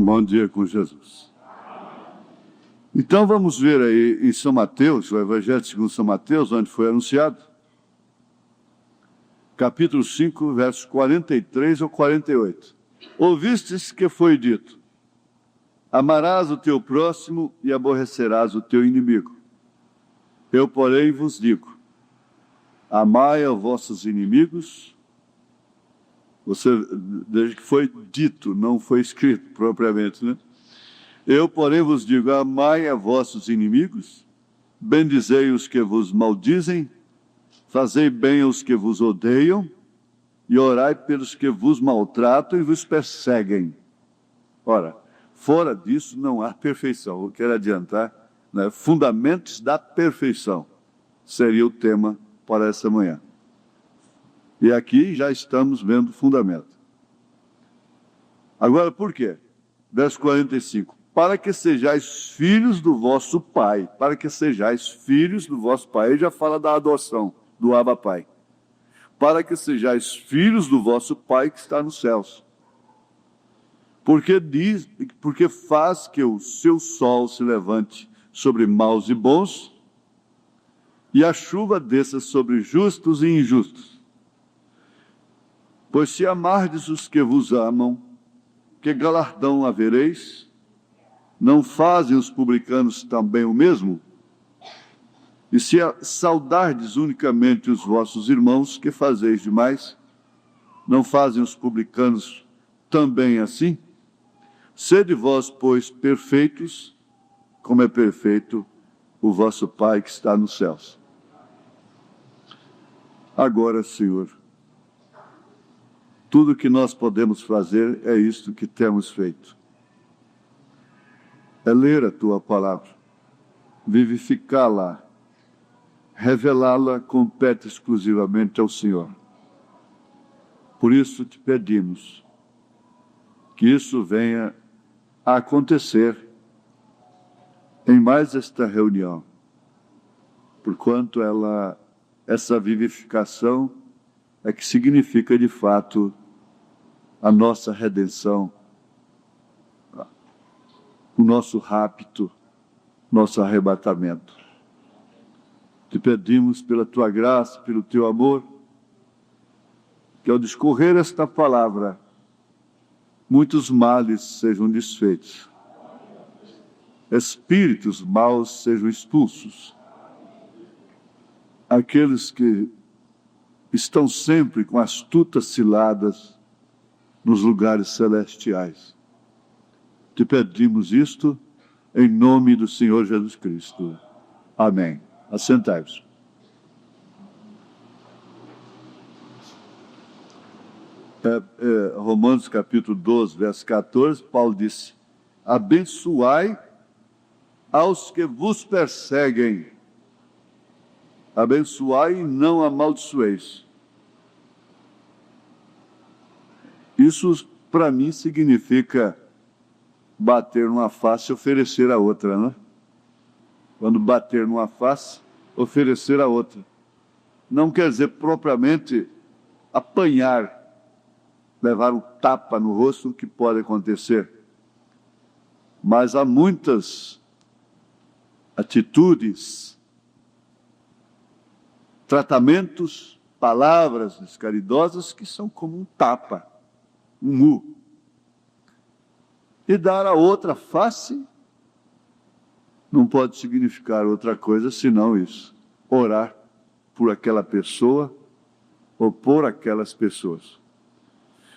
Bom dia com Jesus. Então vamos ver aí em São Mateus, o Evangelho segundo São Mateus, onde foi anunciado, capítulo 5, versos 43 ao 48. Ouvistes que foi dito: amarás o teu próximo e aborrecerás o teu inimigo. Eu, porém, vos digo: amai aos vossos inimigos. Desde que foi dito, não foi escrito propriamente, né? Eu, porém, vos digo: amai a vossos inimigos, bendizei os que vos maldizem, fazei bem aos que vos odeiam, e orai pelos que vos maltratam e vos perseguem. Ora, fora disso não há perfeição. Eu quero adiantar, né? Fundamentos da perfeição seria o tema para essa manhã. E aqui já estamos vendo o fundamento. Agora, por quê? Verso 45. Para que sejais filhos do vosso Pai. Para que sejais filhos do vosso Pai. Ele já fala da adoção, do Abba Pai. Para que sejais filhos do vosso Pai que está nos céus. Porque faz que o seu sol se levante sobre maus e bons, e a chuva desça sobre justos e injustos. Pois se amardes os que vos amam, que galardão havereis? Não fazem os publicanos também o mesmo? E se saudardes unicamente os vossos irmãos, que fazeis demais? Não fazem os publicanos também assim? Sede vós, pois, perfeitos, como é perfeito o vosso Pai que está nos céus. Agora, Senhor, tudo que nós podemos fazer é isto que temos feito. É ler a Tua palavra, vivificá-la, revelá-la compete exclusivamente ao Senhor. Por isso te pedimos que isso venha a acontecer em mais esta reunião, porquanto essa vivificação é que significa de fato a nossa redenção, o nosso rapto, nosso arrebatamento. Te pedimos pela Tua graça, pelo Teu amor, que ao discorrer esta palavra, muitos males sejam desfeitos, espíritos maus sejam expulsos, aqueles que estão sempre com astutas ciladas nos lugares celestiais. Te pedimos isto em nome do Senhor Jesus Cristo. Amém. Assentai-vos. Romanos capítulo 12, verso 14, Paulo disse: abençoai aos que vos perseguem. Abençoai e não amaldiçoeis. Isso, para mim, significa bater numa face e oferecer a outra, né? Quando bater numa face, oferecer a outra. Não quer dizer propriamente apanhar, levar um tapa no rosto, que pode acontecer. Mas há muitas atitudes, tratamentos, palavras descaridosas que são como um tapa, um mu. E dar a outra face não pode significar outra coisa senão isso. Orar por aquela pessoa ou por aquelas pessoas.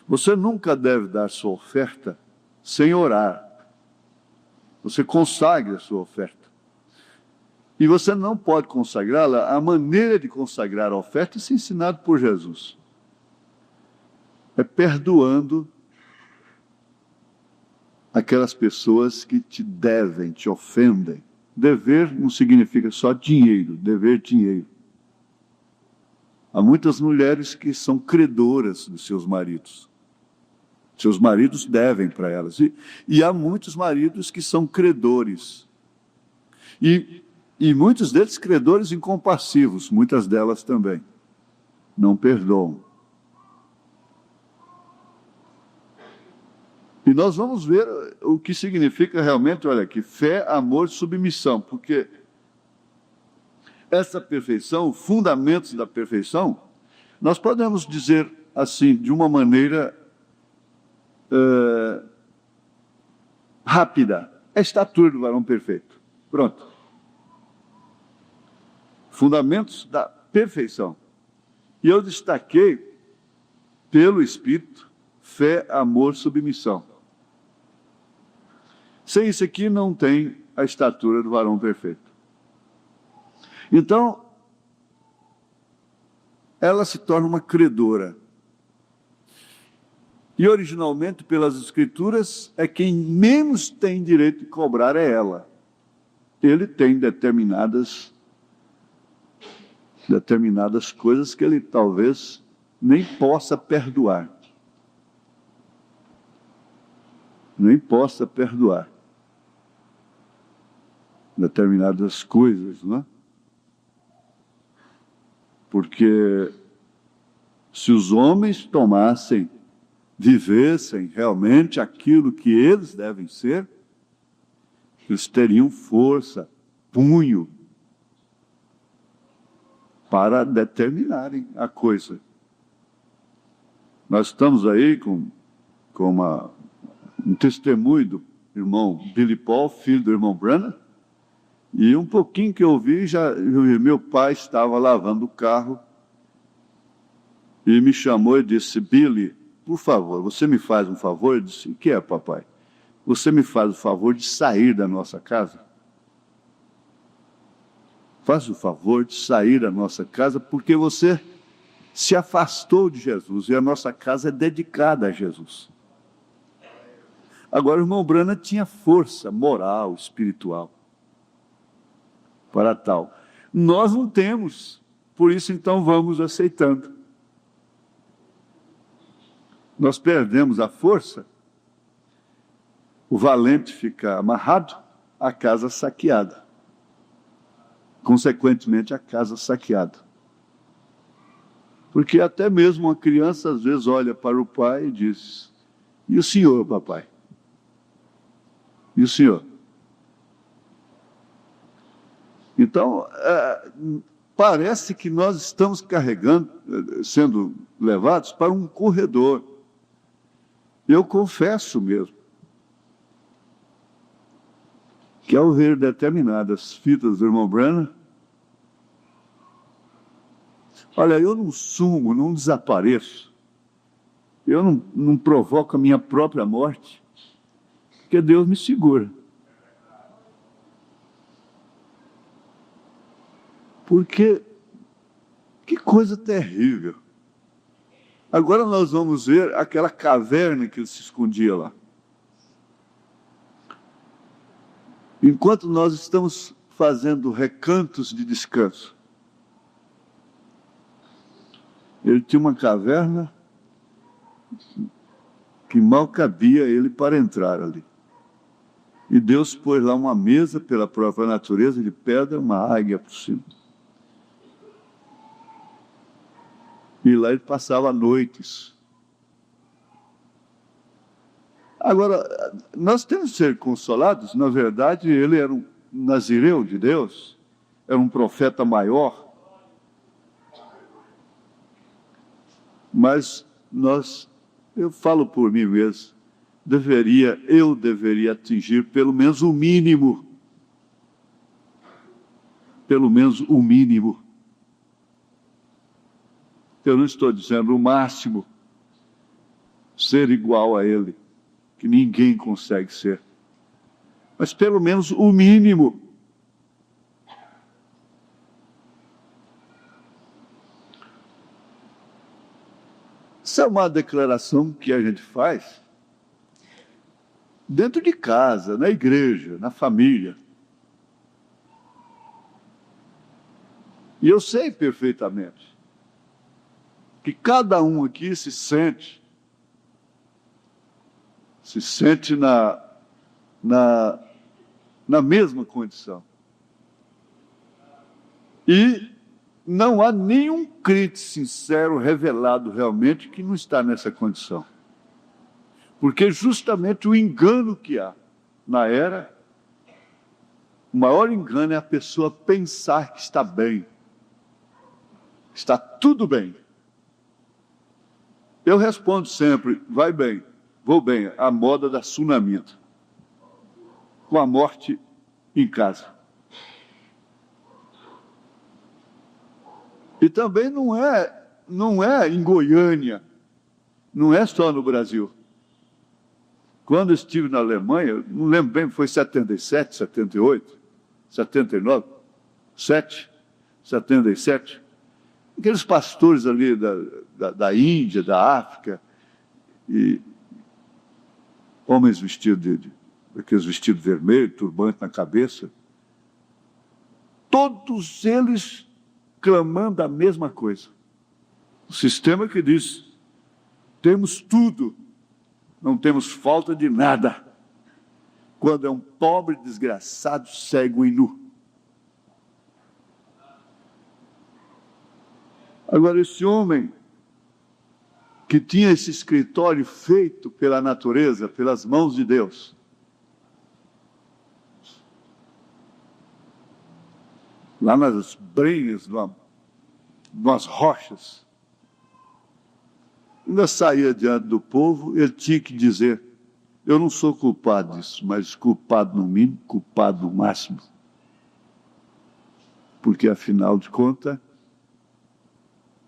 Você nunca deve dar sua oferta sem orar. Você consagre a sua oferta. E você não pode consagrá-la. A maneira de consagrar a oferta é ensinado por Jesus. É perdoando aquelas pessoas que te devem, te ofendem. Dever não significa só dinheiro, dever dinheiro. Há muitas mulheres que são credoras dos seus maridos. Seus maridos devem para elas. E há muitos maridos que são credores. E muitos deles credores incompassivos, muitas delas também. Não perdoam. E nós vamos ver o que significa realmente, olha aqui, fé, amor, submissão, porque essa perfeição, fundamentos da perfeição, nós podemos dizer assim, de uma maneira rápida, é a estatura do varão perfeito. Pronto. Fundamentos da perfeição. E eu destaquei, pelo Espírito, fé, amor, submissão. Sem isso aqui não tem a estatura do varão perfeito. Então, ela se torna uma credora. E originalmente, pelas Escrituras, é quem menos tem direito de cobrar é ela. Ele tem determinadas coisas que ele talvez nem possa perdoar. Nem possa perdoar. Determinadas coisas, não é? Porque se os homens tomassem, vivessem realmente aquilo que eles devem ser, eles teriam força, punho, para determinarem a coisa. Nós estamos aí com um testemunho do irmão Billy Paul, filho do irmão Branham, e um pouquinho que eu vi, meu pai estava lavando o carro e me chamou e disse: Billy, por favor, você me faz um favor? Eu disse: o que é, papai? Você me faz o favor de sair da nossa casa? Faz o favor de sair da nossa casa, porque você se afastou de Jesus e a nossa casa é dedicada a Jesus. Agora, o irmão Branham tinha força moral, espiritual para tal. Nós não temos, por isso então vamos aceitando. Nós perdemos a força, o valente fica amarrado, a casa saqueada. Consequentemente, a casa saqueada. Porque até mesmo uma criança às vezes olha para o pai e diz: e o senhor, papai? E o senhor? Então, parece que nós estamos carregando, sendo levados para um corredor. Eu confesso mesmo que ao ver determinadas fitas do irmão Branham, olha, eu não sumo, não desapareço, eu não provoco a minha própria morte, porque Deus me segura. Porque, que coisa terrível. Agora nós vamos ver aquela caverna que ele se escondia lá. Enquanto nós estamos fazendo recantos de descanso, ele tinha uma caverna que mal cabia ele para entrar ali. E Deus pôs lá uma mesa pela própria natureza de pedra, uma águia por cima. E lá ele passava noites. Agora, nós temos que ser consolados. Na verdade, ele era um nazireu de Deus, era um profeta maior. Mas eu falo por mim mesmo, eu deveria atingir pelo menos o mínimo. Pelo menos o mínimo. Eu não estou dizendo o máximo, ser igual a ele, que ninguém consegue ser. Mas pelo menos o mínimo. Isso é uma declaração que a gente faz dentro de casa, na igreja, na família. E eu sei perfeitamente que cada um aqui se sente na mesma condição. E não há nenhum crente sincero, revelado realmente, que não está nessa condição. Porque justamente o engano que há na era, o maior engano é a pessoa pensar que está bem, está tudo bem. Eu respondo sempre, vai bem, vou bem, a moda da tsunamita, com a morte em casa. E também não é em Goiânia, não é só no Brasil. Quando eu estive na Alemanha, não lembro bem, foi 77, 78, 79, 7, 77. Aqueles pastores ali da Índia, da África, e homens vestidos aqueles vestidos vermelhos, turbante na cabeça, todos eles clamando a mesma coisa. O sistema que diz, temos tudo, não temos falta de nada, quando é um pobre, desgraçado, cego e nu. Agora, esse homem que tinha esse escritório feito pela natureza, pelas mãos de Deus, lá nas brenhas, nas rochas, ainda saía diante do povo, ele tinha que dizer, eu não sou culpado disso, mas culpado no mínimo, culpado no máximo. Porque, afinal de contas,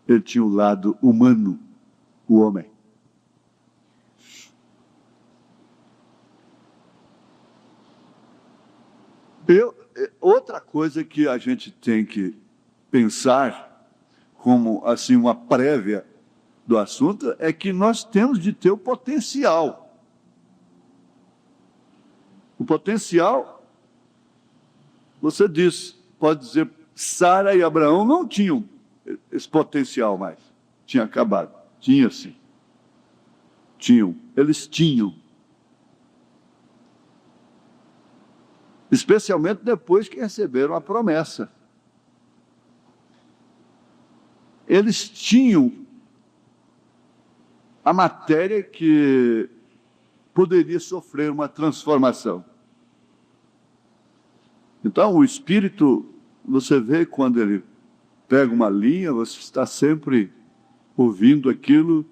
ele tinha o lado humano, o homem. Outra coisa que a gente tem que pensar, como assim uma prévia do assunto, é que nós temos de ter o potencial. O potencial, você diz, pode dizer, Sara e Abraão não tinham esse potencial mais. Tinha acabado. Tinha sim. Tinham. Eles tinham. Especialmente depois que receberam a promessa. Eles tinham a matéria que poderia sofrer uma transformação. Então, o Espírito, você vê quando ele pega uma linha, você está sempre ouvindo aquilo,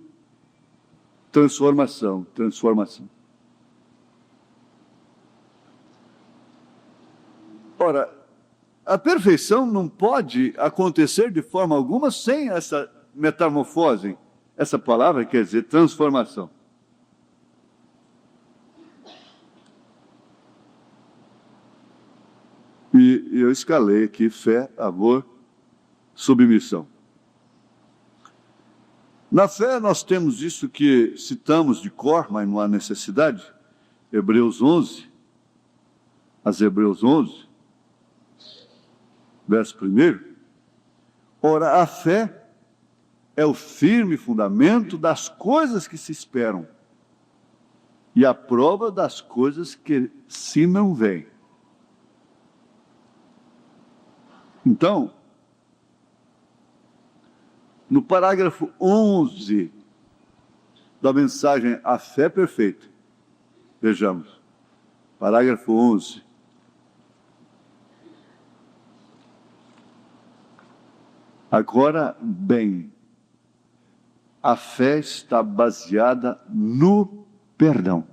transformação, transformação. Ora, a perfeição não pode acontecer de forma alguma sem essa metamorfose. Essa palavra quer dizer transformação. E eu escalei aqui fé, amor, submissão. Na fé nós temos isso que citamos de cor, mas não há necessidade. Hebreus 11, Hebreus 11, verso 1. Ora, a fé é o firme fundamento das coisas que se esperam e a prova das coisas que se não veem. Então, no parágrafo 11 da mensagem A Fé Perfeita, vejamos, parágrafo 11. Agora, bem, a fé está baseada no perdão.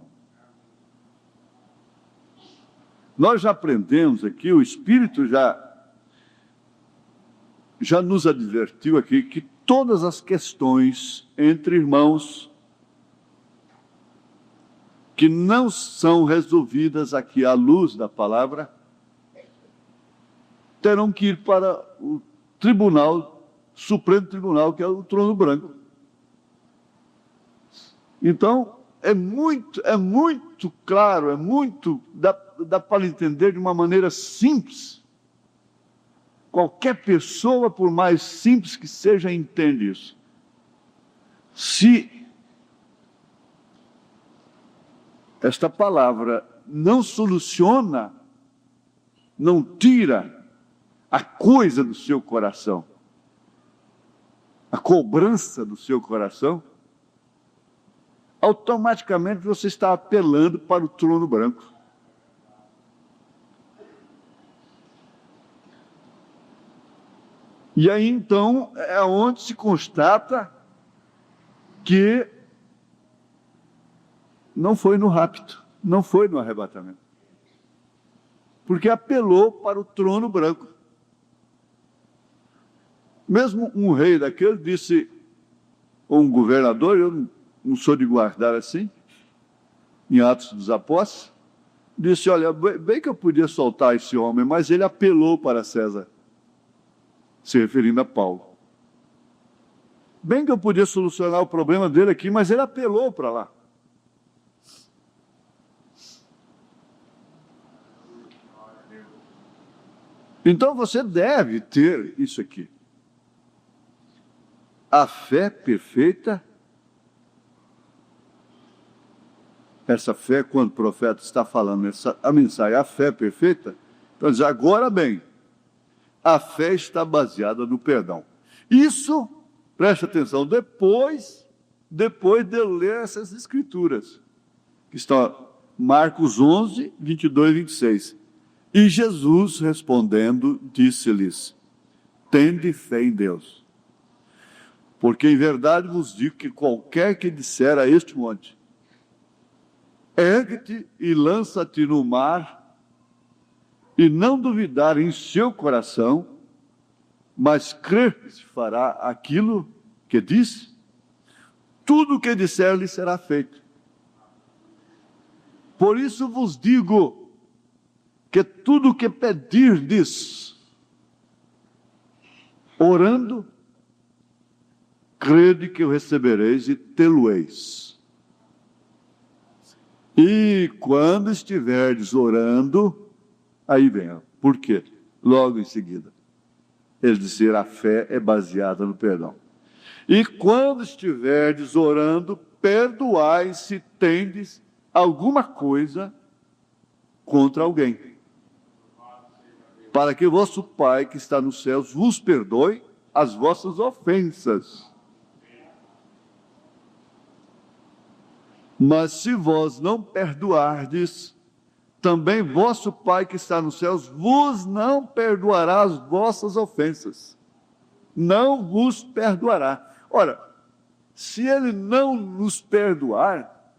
Nós já aprendemos aqui, o Espírito já nos advertiu aqui que todas as questões entre irmãos que não são resolvidas aqui à luz da palavra terão que ir para o Tribunal, Supremo Tribunal, que é o Trono Branco. Então, é muito claro, dá para entender de uma maneira simples. Qualquer pessoa, por mais simples que seja, entende isso. Se esta palavra não soluciona, não tira a coisa do seu coração, a cobrança do seu coração, automaticamente você está apelando para o trono branco. E aí, então, é onde se constata que não foi no rapto, não foi no arrebatamento. Porque apelou para o trono branco. Mesmo um rei daquele disse, ou um governador, eu não sou de guardar assim, em Atos dos Apóstolos, disse, olha, bem que eu podia soltar esse homem, mas ele apelou para César, se referindo a Paulo. Bem que eu podia solucionar o problema dele aqui, mas ele apelou para lá. Então você deve ter isso aqui. A fé perfeita, essa fé, quando o profeta está falando a mensagem, a fé perfeita, então diz, agora bem, a fé está baseada no perdão. Isso, preste atenção, depois de eu ler essas escrituras, que estão Marcos 11, 22 e 26. E Jesus, respondendo, disse-lhes, tende fé em Deus. Porque em verdade vos digo que qualquer que disser a este monte, ergue-te e lança-te no mar, e não duvidar em seu coração, mas crer que se fará aquilo que diz, tudo o que disser lhe será feito. Por isso vos digo que tudo o que pedirdes, orando, crede que o recebereis e tê-lo-eis. E quando estiverdes orando, aí vem, por quê? Logo em seguida, ele dizer a fé é baseada no perdão. E quando estiverdes orando, perdoai se tendes alguma coisa contra alguém, para que vosso Pai que está nos céus vos perdoe as vossas ofensas. Mas se vós não perdoardes, também vosso Pai que está nos céus vos não perdoará as vossas ofensas. Não vos perdoará. Ora, se ele não nos perdoar,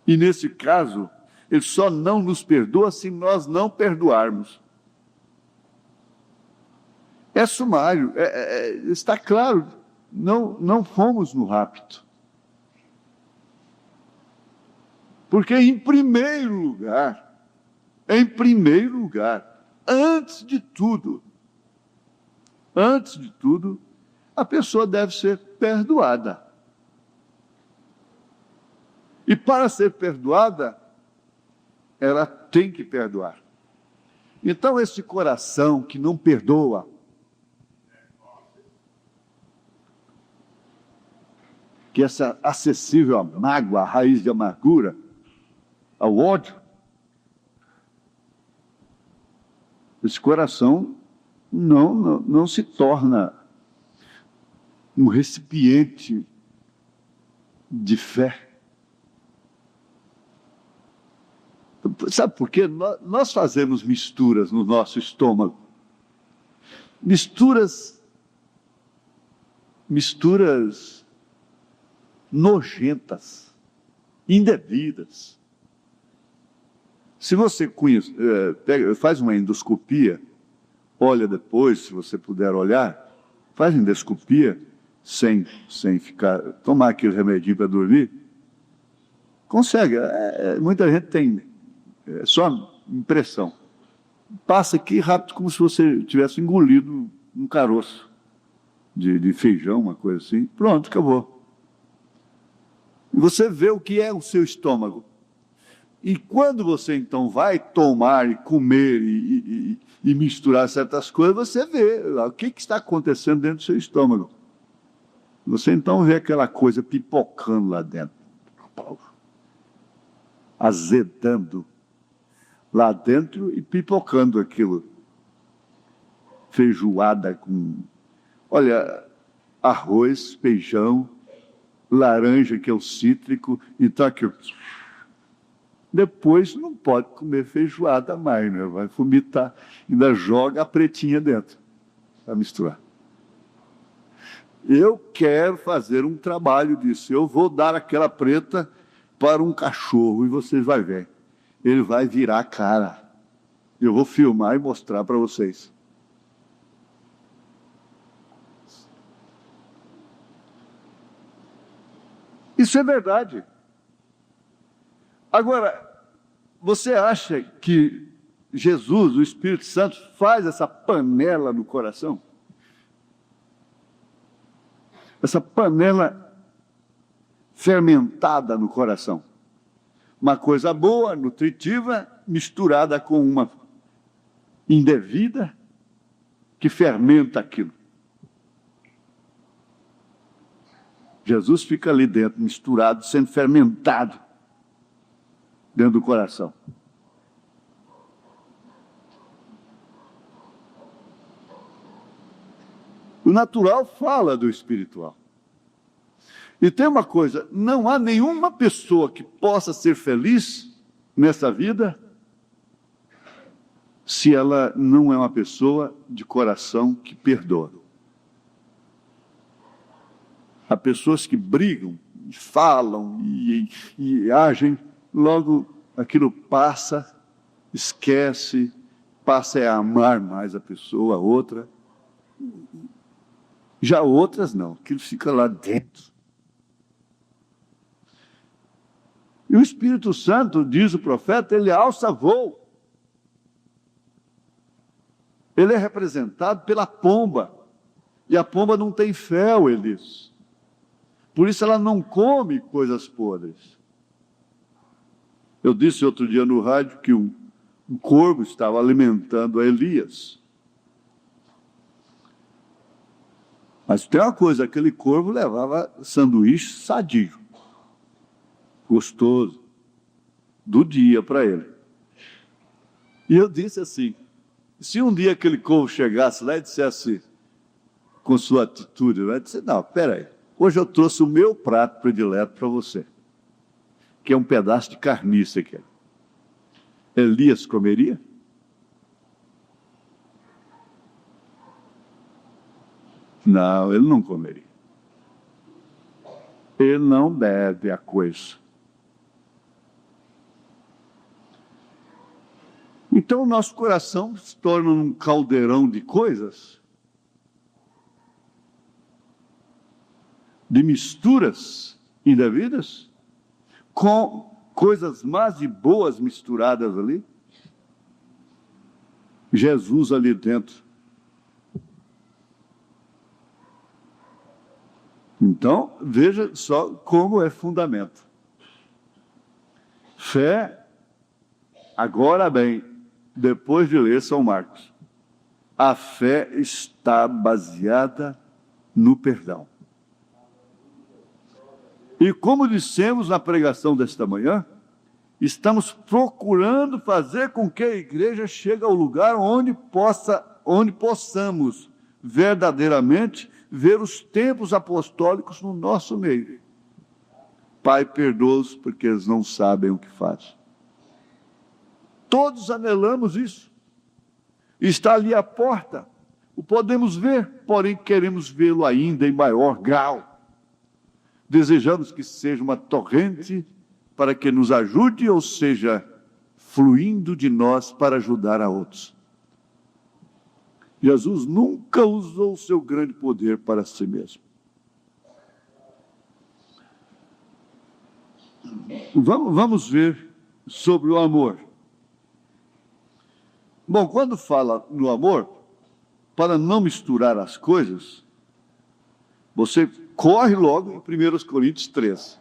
e nesse caso, ele só não nos perdoa se nós não perdoarmos. É sumário, está claro, não fomos no rapto. Porque em primeiro lugar, antes de tudo, a pessoa deve ser perdoada. E para ser perdoada, ela tem que perdoar. Então esse coração que não perdoa, que essa acessível à mágoa, à raiz de amargura, ao ódio, esse coração não se torna um recipiente de fé. Sabe por quê? Nós fazemos misturas no nosso estômago. Misturas nojentas, indevidas. Se você faz uma endoscopia, olha depois, se você puder olhar, faz endoscopia sem tomar aquele remedinho para dormir, consegue. Muita gente tem só impressão. Passa aqui rápido, como se você tivesse engolido um caroço de feijão, uma coisa assim. Pronto, acabou. E você vê o que é o seu estômago. E quando você então vai tomar e comer e misturar certas coisas, você vê o que está acontecendo dentro do seu estômago. Você então vê aquela coisa pipocando lá dentro, azedando lá dentro e pipocando aquilo. Feijoada com, olha, arroz, feijão, laranja, que é o cítrico, então aqui. Depois não pode comer feijoada mais, né? Vai vomitar, ainda joga a pretinha dentro para misturar. Eu quero fazer um trabalho disso. Eu vou dar aquela preta para um cachorro e vocês vão ver. Ele vai virar a cara. Eu vou filmar e mostrar para vocês. Isso é verdade. Agora, você acha que Jesus, o Espírito Santo, faz essa panela no coração? Essa panela fermentada no coração. Uma coisa boa, nutritiva, misturada com uma indevida que fermenta aquilo. Jesus fica ali dentro, misturado, sendo fermentado dentro do coração. O natural fala do espiritual. E tem uma coisa, não há nenhuma pessoa que possa ser feliz nessa vida se ela não é uma pessoa de coração que perdoa. Há pessoas que brigam, falam e agem, logo aquilo passa, esquece, passa a amar mais a pessoa, a outra. Já outras não, aquilo fica lá dentro. E o Espírito Santo, diz o profeta, ele alça voo. Ele é representado pela pomba. E a pomba não tem fel, ele diz. Por isso ela não come coisas podres. Eu disse outro dia no rádio que um corvo estava alimentando a Elias. Mas tem uma coisa, aquele corvo levava sanduíche sadio, gostoso, do dia para ele. E eu disse assim, se um dia aquele corvo chegasse lá e dissesse, com sua atitude, ele disse, não, peraí, hoje eu trouxe o meu prato predileto para você, que é um pedaço de carniça aqui. Elias comeria? Não, ele não comeria. Ele não bebe a coisa. Então o nosso coração se torna um caldeirão de coisas, de misturas indevidas, com coisas más e boas misturadas ali. Jesus ali dentro. Então, veja só como é fundamento. Fé, agora bem, depois de ler São Marcos, a fé está baseada no perdão. E como dissemos na pregação desta manhã, estamos procurando fazer com que a igreja chegue ao lugar onde possamos verdadeiramente ver os tempos apostólicos no nosso meio. Pai, perdoa-os porque eles não sabem o que fazem. Todos anelamos isso. Está ali a porta. O podemos ver, porém queremos vê-lo ainda em maior grau. Desejamos que seja uma torrente para que nos ajude, ou seja, fluindo de nós para ajudar a outros. Jesus nunca usou o seu grande poder para si mesmo. Vamos ver sobre o amor. Bom, quando fala no amor, para não misturar as coisas, você corre logo em 1 Coríntios 13.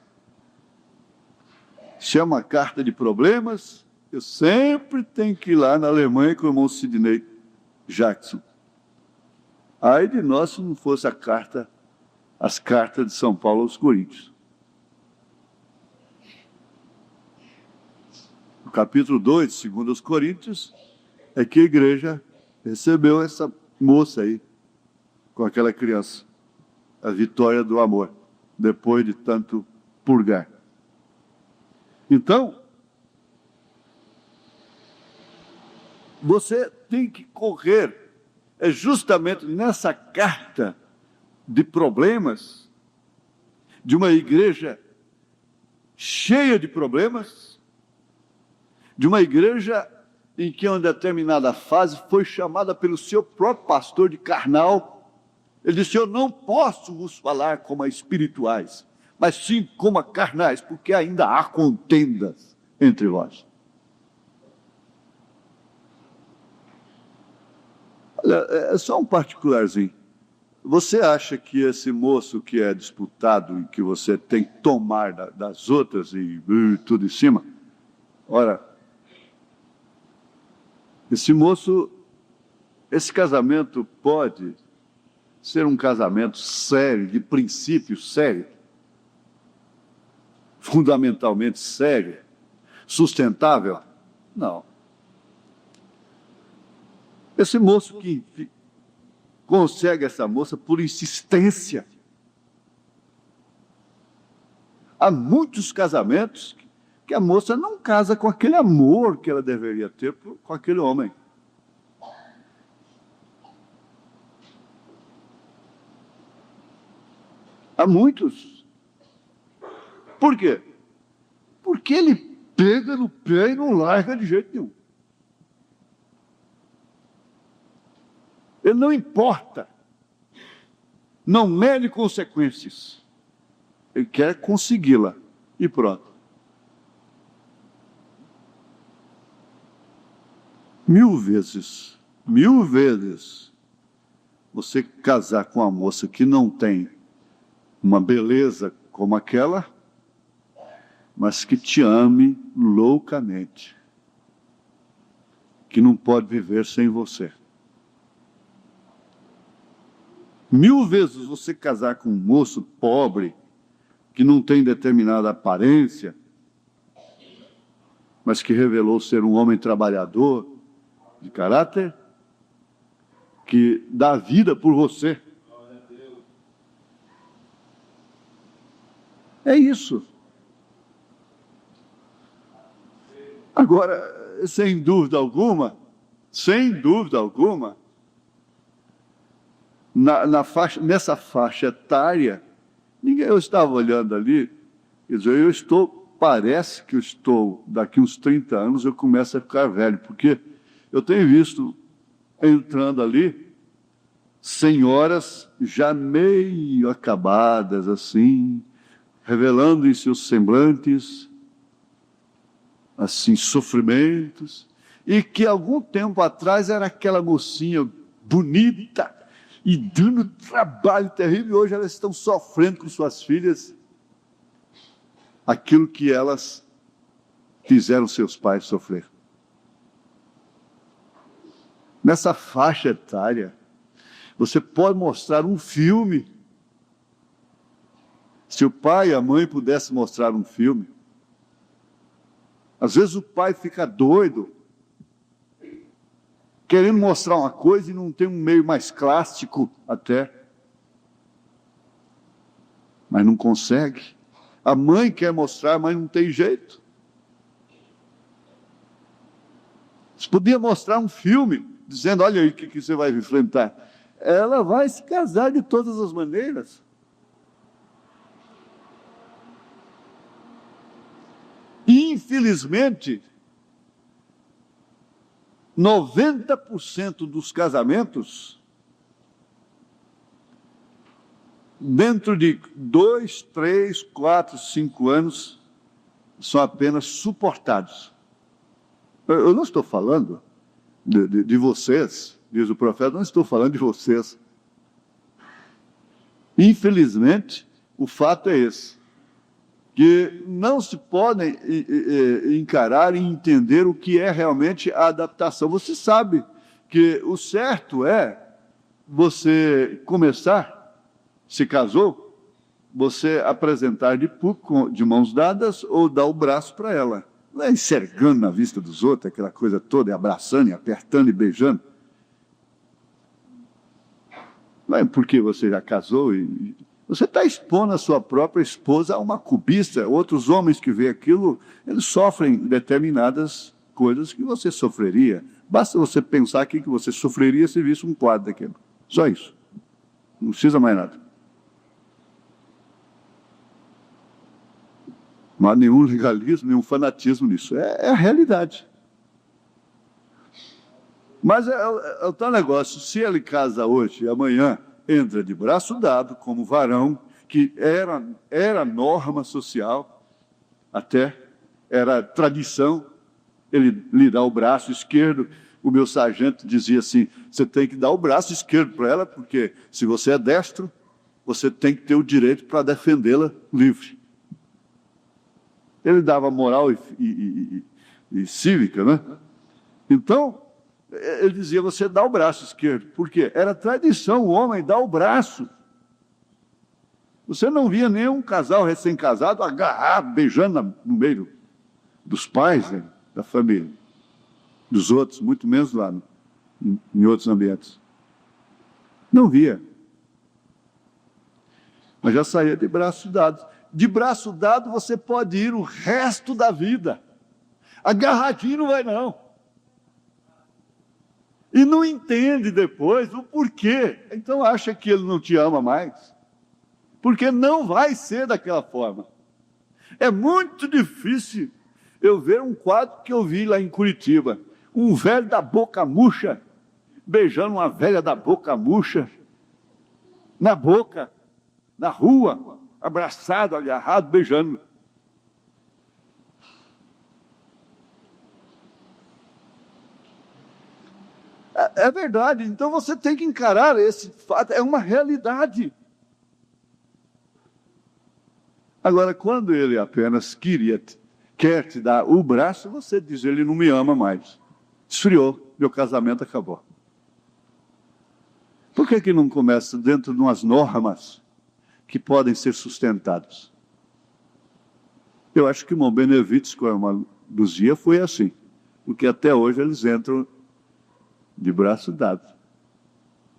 Se é uma carta de problemas, eu sempre tenho que ir lá na Alemanha com o irmão Sidney Jackson. Ai de nós se não fosse as cartas de São Paulo aos Coríntios. No capítulo 2, segundo os Coríntios, é que a igreja recebeu essa moça aí, com aquela criança, a vitória do amor. depois de tanto purgar. Então, você tem que correr, é justamente nessa carta de problemas, de uma igreja cheia de problemas, de uma igreja em que, em uma determinada fase, foi chamada pelo seu próprio pastor de carnal. Ele disse: eu não posso vos falar como a espirituais, mas sim como a carnais, porque ainda há contendas entre vós. Olha, é só um particularzinho. Você acha que esse moço que é disputado e que você tem que tomar das outras e tudo em cima, ora, esse moço, esse casamento pode ser um casamento sério, de princípio sério, fundamentalmente sério, sustentável? Não. Esse moço que consegue essa moça por insistência. Há muitos casamentos que a moça não casa com aquele amor que ela deveria ter com aquele homem. Há muitos. Por quê? Porque ele pega no pé e não larga de jeito nenhum. Ele não importa. Não mede consequências. Ele quer consegui-la. E pronto. 1000 vezes, você casar com uma moça que não tem uma beleza como aquela, mas que te ame loucamente, que não pode viver sem você. 1000 vezes você casar com um moço pobre, que não tem determinada aparência, mas que revelou ser um homem trabalhador, de caráter, que dá vida por você. É isso. Agora, sem dúvida alguma, nessa faixa etária, eu estava olhando ali, quer dizer, parece que eu estou, daqui uns 30 anos, eu começo a ficar velho, porque eu tenho visto, entrando ali, senhoras já meio acabadas, assim, revelando em seus semblantes, assim, sofrimentos, e que algum tempo atrás era aquela mocinha bonita, e dando trabalho terrível, e hoje elas estão sofrendo com suas filhas aquilo que elas fizeram seus pais sofrer. Nessa faixa etária, você pode mostrar um filme. Se o pai e a mãe pudessem mostrar um filme, às vezes o pai fica doido, querendo mostrar uma coisa e não tem um meio mais clássico até, mas não consegue. A mãe quer mostrar, mas não tem jeito. Você podia mostrar um filme, dizendo: olha aí o que você vai enfrentar. Ela vai se casar de todas as maneiras. Infelizmente, 90% dos casamentos, dentro de 2, 3, 4, 5 anos, são apenas suportados. Eu não estou falando de vocês, diz o profeta, não estou falando de vocês. Infelizmente, o fato é esse, que não se podem encarar e entender o que é realmente a adaptação. Você sabe que o certo é você começar, se casou, você apresentar de público, de mãos dadas, ou dar o braço para ela. Não é enxergando na vista dos outros, aquela coisa toda, e abraçando, e apertando, e beijando. Não é porque você já casou, Você está expondo a sua própria esposa a uma cobiça. Outros homens que veem aquilo, eles sofrem determinadas coisas que você sofreria. Basta você pensar aqui que você sofreria se visse um quadro daquele. Só isso. Não precisa mais nada. Não há nenhum legalismo, nenhum fanatismo nisso. É a realidade. Mas é o tal negócio, se ele casa hoje e amanhã entra de braço dado como varão, que era norma social, até era tradição, ele lhe dá o braço esquerdo. O meu sargento dizia assim, você tem que dar o braço esquerdo para ela, porque se você é destro, você tem que ter o direito para defendê-la livre. Ele dava moral e cívica, né? Então, ele dizia, você dá o braço esquerdo. Por quê? Era tradição o homem dar o braço. Você não via nenhum casal recém-casado agarrado, beijando no meio dos pais, né, da família. Dos outros, muito menos lá em outros ambientes. Não via. Mas já saía de braço dado. De braço dado você pode ir o resto da vida. Agarradinho não vai não. E não entende depois o porquê. Então acha que ele não te ama mais. Porque não vai ser daquela forma. É muito difícil eu ver um quadro que eu vi lá em Curitiba. Um velho da boca murcha, beijando uma velha da boca murcha, na boca, na rua, abraçado, agarrado, beijando. É verdade, então você tem que encarar esse fato, é uma realidade. Agora, quando ele apenas quer te dar o braço, você diz, ele não me ama mais. Esfriou, meu casamento acabou. Por que não começa dentro de umas normas que podem ser sustentadas? Eu acho que o Mão Benevides, com a irmã Luzia, foi assim. Porque até hoje eles entram de braço dado.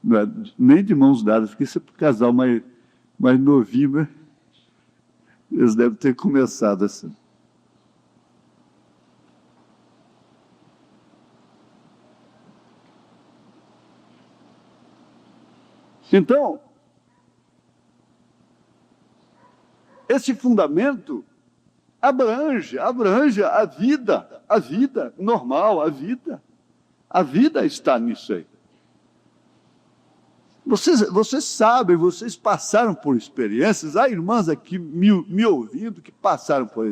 Não é, nem de mãos dadas, porque esse casal mais novinho, né? Eles devem ter começado assim. Então, esse fundamento abrange a vida normal, a vida. A vida está nisso aí. Vocês sabem, vocês passaram por experiências. Há irmãs aqui me ouvindo que passaram por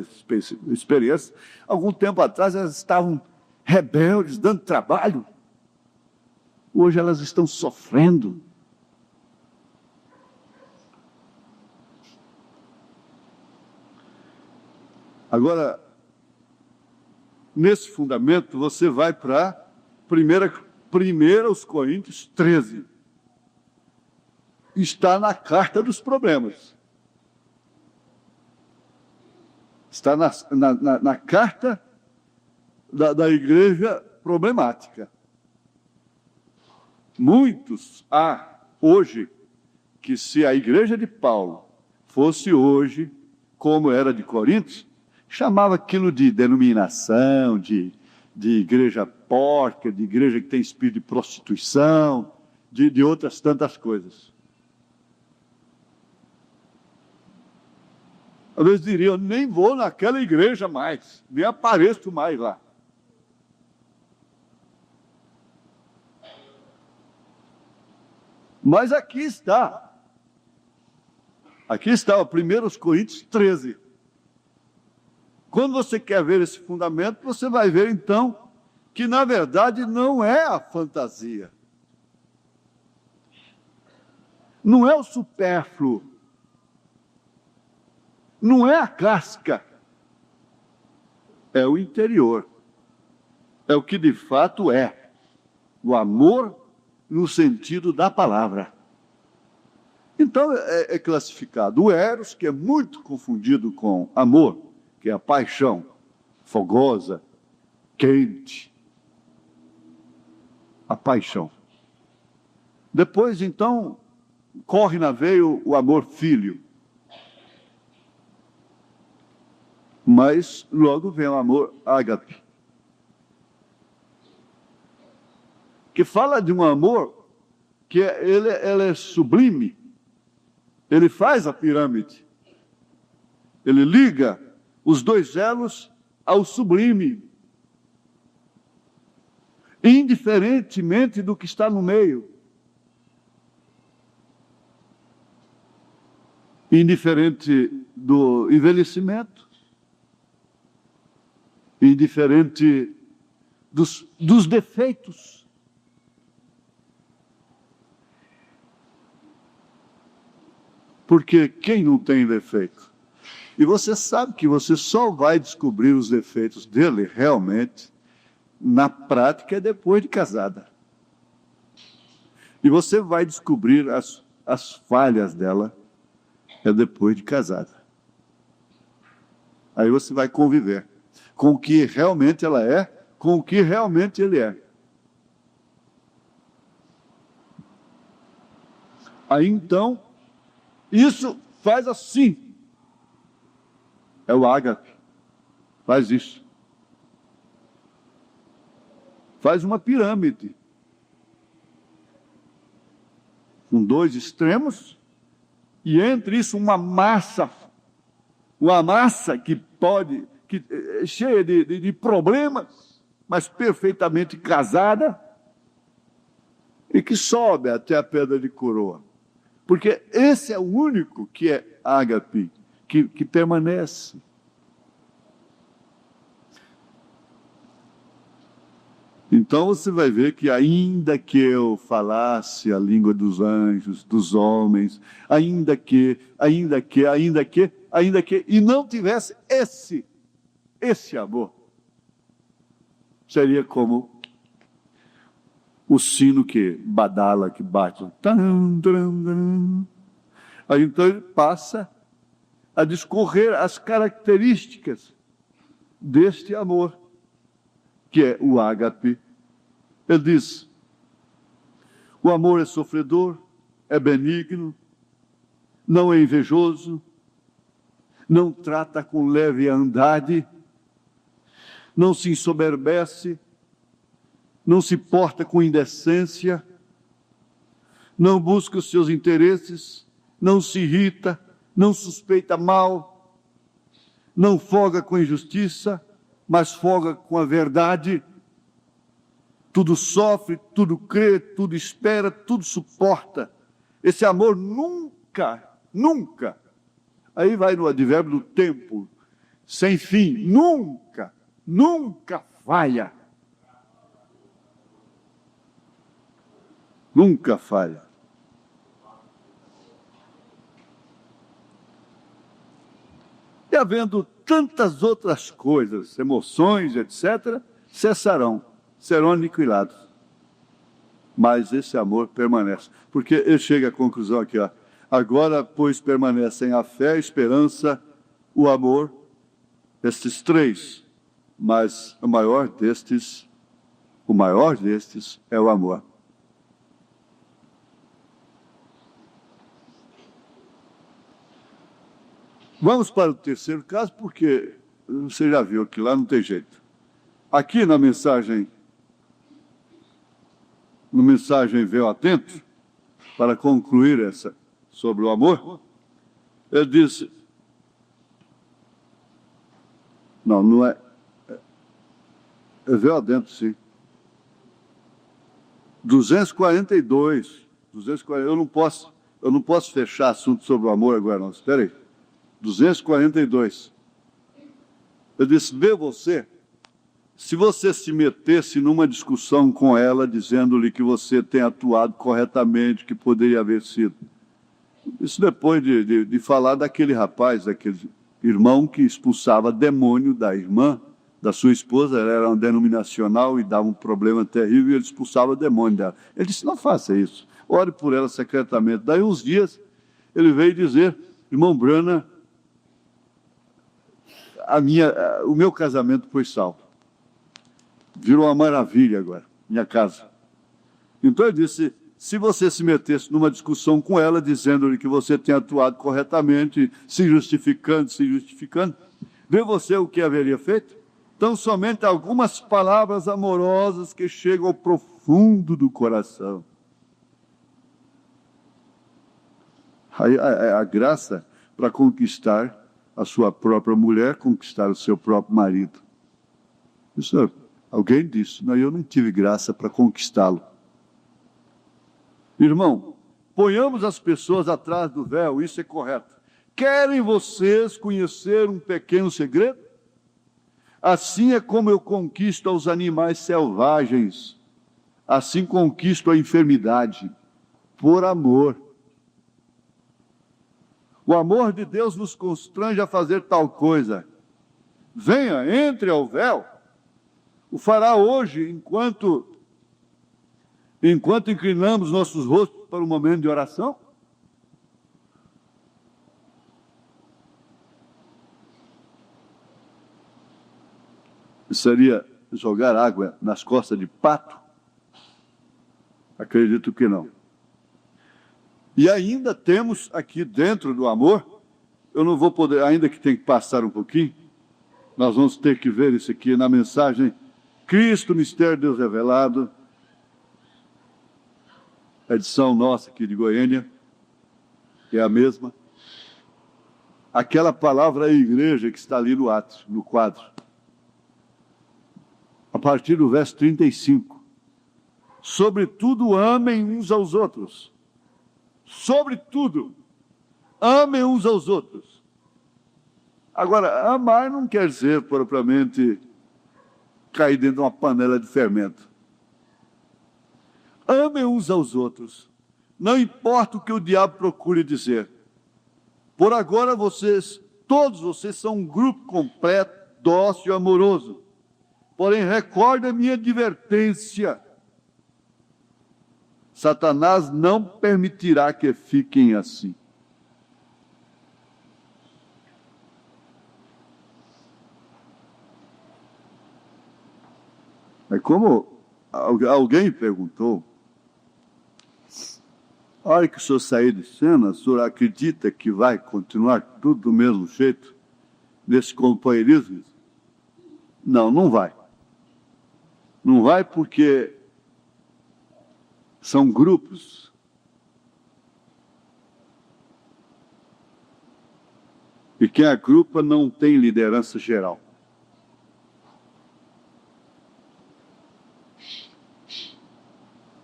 experiências. Algum tempo atrás elas estavam rebeldes, dando trabalho. Hoje elas estão sofrendo. Agora, nesse fundamento, você vai para 1 Coríntios 13. Está na carta dos problemas. Está na carta da igreja problemática. Muitos há hoje que se a igreja de Paulo fosse hoje como era de Coríntios, chamava aquilo de denominação, de igreja porca, de igreja que tem espírito de prostituição, de outras tantas coisas. Às vezes diriam, nem vou naquela igreja mais, nem apareço mais lá. Mas aqui está o 1 Coríntios 13. Quando você quer ver esse fundamento, você vai ver então que na verdade não é a fantasia. Não é o supérfluo. Não é a casca. É o interior. É o que de fato é. O amor no sentido da palavra. Então é classificado o eros, que é muito confundido com amor, que é a paixão fogosa, quente. A paixão. Depois, então, corre na veia o amor filho. Mas logo vem o amor ágape, que fala de um amor que ele é sublime. Ele faz a pirâmide. Ele liga os dois elos ao sublime, indiferentemente do que está no meio. Indiferente do envelhecimento, indiferente dos defeitos. Porque quem não tem defeito? E você sabe que você só vai descobrir os defeitos dele realmente na prática depois de casada. E você vai descobrir as falhas dela depois de casada. Aí você vai conviver com o que realmente ela é, com o que realmente ele é. Aí então, isso faz assim. É o ágape. Faz isso. Faz uma pirâmide. Com dois extremos. E entre isso uma massa que é cheia de problemas, mas perfeitamente casada, e que sobe até a pedra de coroa. Porque esse é o único que é ágape, que permanece. Então você vai ver que ainda que eu falasse a língua dos anjos, dos homens, ainda que, e não tivesse esse amor, seria como o sino que badala, que bate. Aí então ele passa a discorrer as características deste amor, que é o ágape. Ele diz: o amor é sofredor, é benigno, não é invejoso, não trata com leviandade, não se ensoberbece, não se porta com indecência, não busca os seus interesses, não se irrita, não suspeita mal, não folga com injustiça, mas folga com a verdade. Tudo sofre, tudo crê, tudo espera, tudo suporta. Esse amor nunca, aí vai no advérbio do tempo, sem fim, nunca falha. Nunca falha. E havendo tantas outras coisas, emoções, etc., cessarão, serão aniquilados. Mas esse amor permanece. Porque ele chega à conclusão aqui, ó. Agora, pois, permanecem a fé, a esperança, o amor, estes três. Mas o maior destes é o amor. Vamos para o terceiro caso, porque você já viu que lá não tem jeito. Aqui na mensagem Veio Atento, para concluir essa sobre o amor, ele disse, não é Veio Atento, sim. 242, eu não posso fechar assunto sobre o amor agora, não, espera aí. 242. Eu disse, vê você, se você se metesse numa discussão com ela, dizendo-lhe que você tem atuado corretamente, que poderia haver sido. Isso depois de falar daquele rapaz, daquele irmão que expulsava demônio da irmã, da sua esposa, ela era uma denominacional e dava um problema terrível, e ele expulsava o demônio dela. Ele disse, não faça isso, ore por ela secretamente. Daí uns dias, ele veio dizer, irmão Brana, o meu casamento foi salvo. Virou uma maravilha agora, minha casa. Então eu disse, se você se metesse numa discussão com ela, dizendo-lhe que você tem atuado corretamente, se justificando, vê você o que haveria feito? Então, somente algumas palavras amorosas que chegam ao profundo do coração. A graça para conquistar a sua própria mulher, conquistar o seu próprio marido. Isso, alguém disse, não, eu não tive graça para conquistá-lo. Irmão, ponhamos as pessoas atrás do véu, isso é correto. Querem vocês conhecer um pequeno segredo? Assim é como eu conquisto aos animais selvagens, assim conquisto a enfermidade, por amor. O amor de Deus nos constrange a fazer tal coisa. Venha, entre ao véu. O fará hoje, enquanto inclinamos nossos rostos para um momento de oração? Seria jogar água nas costas de pato? Acredito que não. E ainda temos aqui dentro do amor, eu não vou poder, ainda que tem que passar um pouquinho, nós vamos ter que ver isso aqui na mensagem Cristo, Mistério de Deus Revelado, edição nossa aqui de Goiânia, que é a mesma. Aquela palavra igreja que está ali no quadro. A partir do verso 35. Sobretudo amem uns aos outros. Sobretudo, amem uns aos outros. Agora, amar não quer dizer propriamente cair dentro de uma panela de fermento. Amem uns aos outros. Não importa o que o diabo procure dizer. Por agora todos vocês são um grupo completo, dócil e amoroso. Porém, recorde a minha advertência. Satanás não permitirá que fiquem assim. É como alguém perguntou, a hora que o senhor sair de cena, o senhor acredita que vai continuar tudo do mesmo jeito, nesse companheirismo? Não, não vai. Não vai porque são grupos. E quem agrupa não tem liderança geral.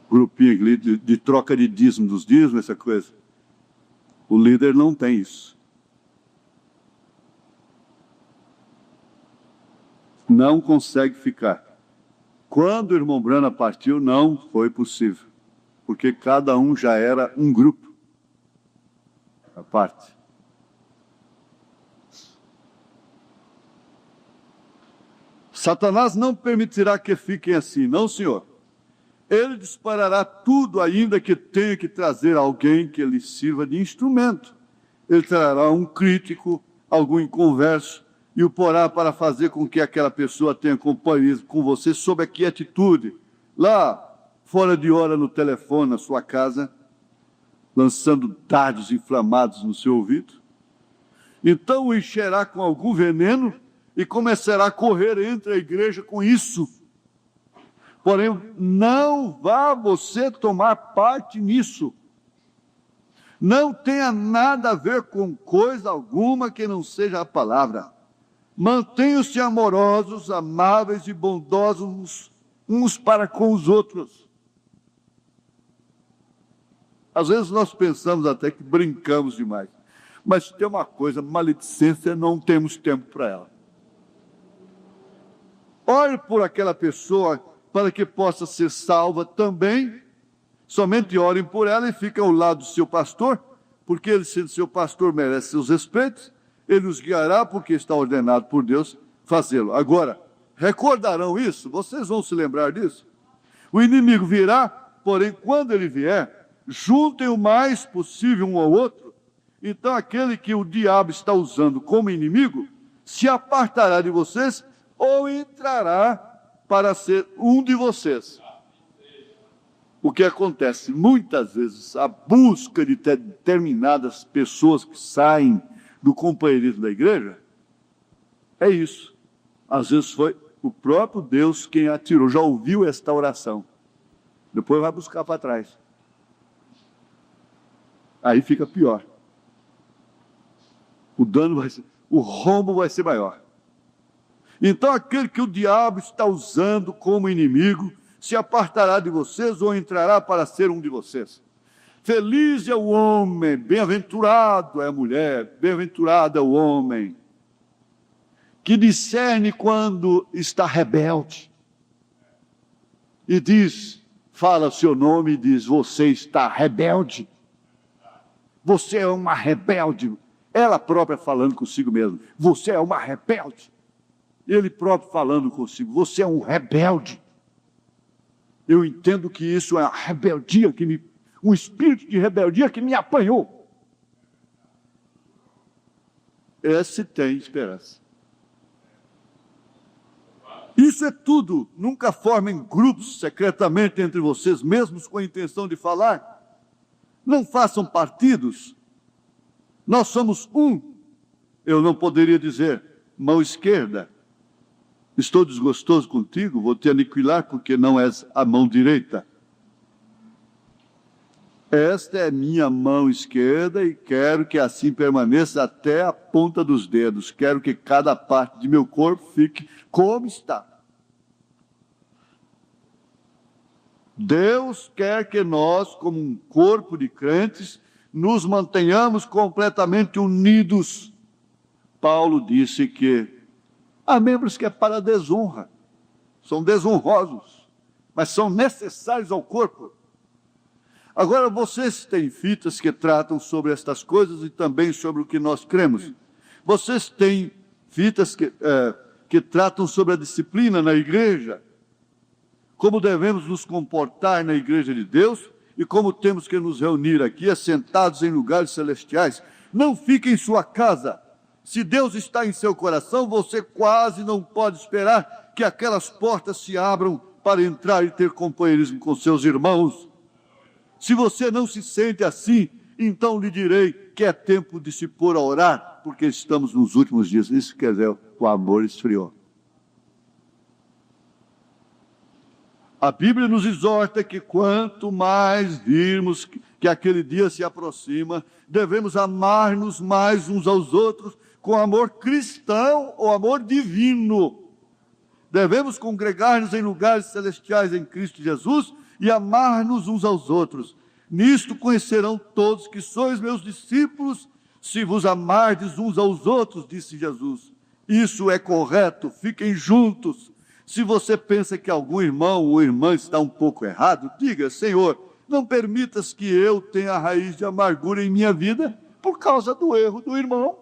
Grupinho de troca de dízimo dos dízimos, essa coisa. O líder não tem isso. Não consegue ficar. Quando o irmão Brana partiu, não foi possível. Porque cada um já era um grupo. A parte. Satanás não permitirá que fiquem assim, não, senhor. Ele disparará tudo, ainda que tenha que trazer alguém que lhe sirva de instrumento. Ele trará um crítico, algum inconverso, e o porá para fazer com que aquela pessoa tenha companhia com você sob a quietude, lá fora de hora no telefone, na sua casa, lançando dardos inflamados no seu ouvido. Então o encherá com algum veneno e começará a correr entre a igreja com isso. Porém, não vá você tomar parte nisso. Não tenha nada a ver com coisa alguma que não seja a palavra. Mantenham-se amorosos, amáveis e bondosos uns para com os outros. Às vezes nós pensamos até que brincamos demais. Mas tem uma coisa, maledicência, não temos tempo para ela. Ore por aquela pessoa para que possa ser salva também. Somente orem por ela e fiquem ao lado do seu pastor, porque ele, sendo seu pastor, merece seus respeitos. Ele os guiará porque está ordenado por Deus fazê-lo. Agora, recordarão isso? Vocês vão se lembrar disso? O inimigo virá, porém, quando ele vier, juntem o mais possível um ao outro. Então, aquele que o diabo está usando como inimigo, se apartará de vocês ou entrará para ser um de vocês. o que acontece? Muitas vezes, a busca de determinadas pessoas que saem do companheirismo da igreja é isso. Às vezes foi o próprio Deus quem atirou. Já ouviu esta oração? Depois vai buscar para trás. Aí fica pior. O rombo vai ser maior. Então aquele que o diabo está usando como inimigo se apartará de vocês ou entrará para ser um de vocês. Feliz é o homem, bem-aventurado é a mulher, bem-aventurado é o homem, que discerne quando está rebelde. E diz, fala o seu nome e diz, você está rebelde. Você é uma rebelde. Ela própria falando consigo mesma, você é uma rebelde. Ele próprio falando consigo, você é um rebelde. Eu entendo que isso é a rebeldia, um espírito de rebeldia que me apanhou. Esse tem esperança. Isso é tudo. Nunca formem grupos secretamente entre vocês mesmos com a intenção de falar. Não façam partidos. Nós somos um. Eu não poderia dizer, mão esquerda, estou desgostoso contigo, vou te aniquilar porque não és a mão direita. Esta é minha mão esquerda e quero que assim permaneça até a ponta dos dedos. Quero que cada parte de meu corpo fique como está. Deus quer que nós, como um corpo de crentes, nos mantenhamos completamente unidos. Paulo disse que há membros que é para a desonra, são desonrosos, mas são necessários ao corpo. Agora, vocês têm fitas que tratam sobre estas coisas e também sobre o que nós cremos. Vocês têm fitas que tratam sobre a disciplina na igreja, como devemos nos comportar na igreja de Deus e como temos que nos reunir aqui, assentados em lugares celestiais. Não fique em sua casa. Se Deus está em seu coração, você quase não pode esperar que aquelas portas se abram para entrar e ter companheirismo com seus irmãos. Se você não se sente assim, então lhe direi que é tempo de se pôr a orar, porque estamos nos últimos dias. Isso quer dizer, o amor esfriou. A Bíblia nos exorta que quanto mais virmos que aquele dia se aproxima, devemos amar-nos mais uns aos outros com amor cristão ou amor divino. Devemos congregar-nos em lugares celestiais em Cristo Jesus e amar-nos uns aos outros. Nisto conhecerão todos que sois meus discípulos, se vos amardes uns aos outros, disse Jesus. Isso é correto, fiquem juntos. Se você pensa que algum irmão ou irmã está um pouco errado, diga, Senhor, não permitas que eu tenha raiz de amargura em minha vida por causa do erro do irmão.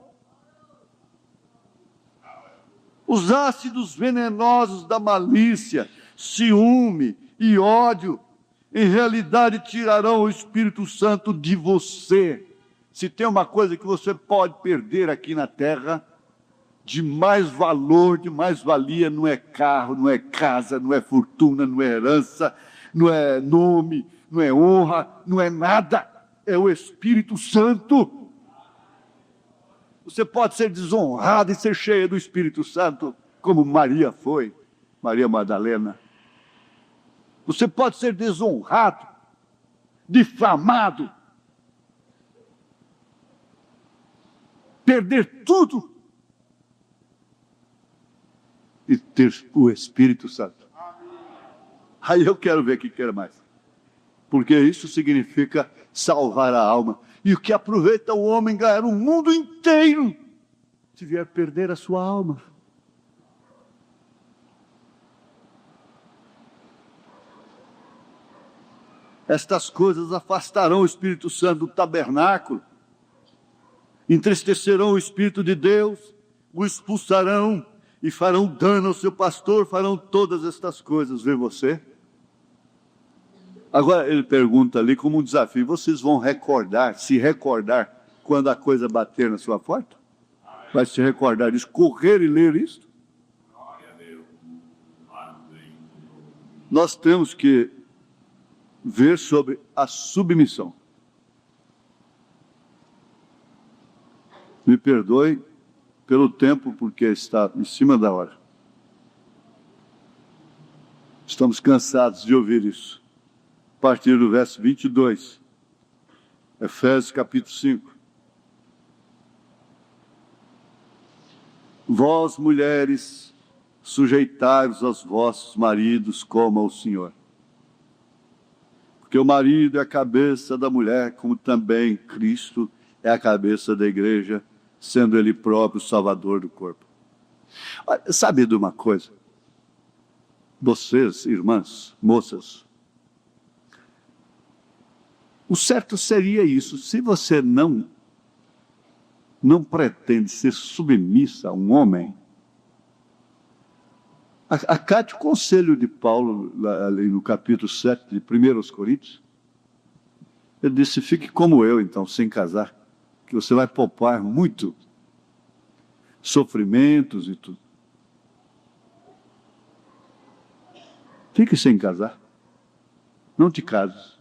Os ácidos venenosos da malícia, ciúme e ódio, em realidade tirarão o Espírito Santo de você. Se tem uma coisa que você pode perder aqui na terra, de mais valor, de mais valia, não é carro, não é casa, não é fortuna, não é herança, não é nome, não é honra, não é nada, é o Espírito Santo. Você pode ser desonrado e ser cheio do Espírito Santo, como Maria foi, Maria Madalena. Você pode ser desonrado, difamado, perder tudo e ter o Espírito Santo. Aí eu quero ver quem quer mais. Porque isso significa salvar a alma. E o que aproveita o homem ganhar o mundo inteiro se vier perder a sua alma? Estas coisas afastarão o Espírito Santo do tabernáculo, entristecerão o Espírito de Deus, o expulsarão e farão dano ao seu pastor, farão todas estas coisas, vê você? Agora ele pergunta ali como um desafio, vocês vão se recordar quando a coisa bater na sua porta? Vai se recordar disso, correr e ler isto? Nós temos que ver sobre a submissão. Me perdoe pelo tempo, porque está em cima da hora. Estamos cansados de ouvir isso. A partir do verso 22, Efésios capítulo 5. Vós, mulheres, sujeitai-vos aos vossos maridos como ao Senhor. Porque o marido é a cabeça da mulher, como também Cristo é a cabeça da igreja, sendo ele próprio o salvador do corpo. Olha, sabe de uma coisa? Vocês, irmãs, moças, o certo seria isso. Se você não pretende ser submissa a um homem, acate o conselho de Paulo, ali no capítulo 7 de 1 Coríntios. Ele disse: fique como eu, então, sem casar, que você vai poupar muito sofrimentos e tudo. Fique sem casar. Não te cases.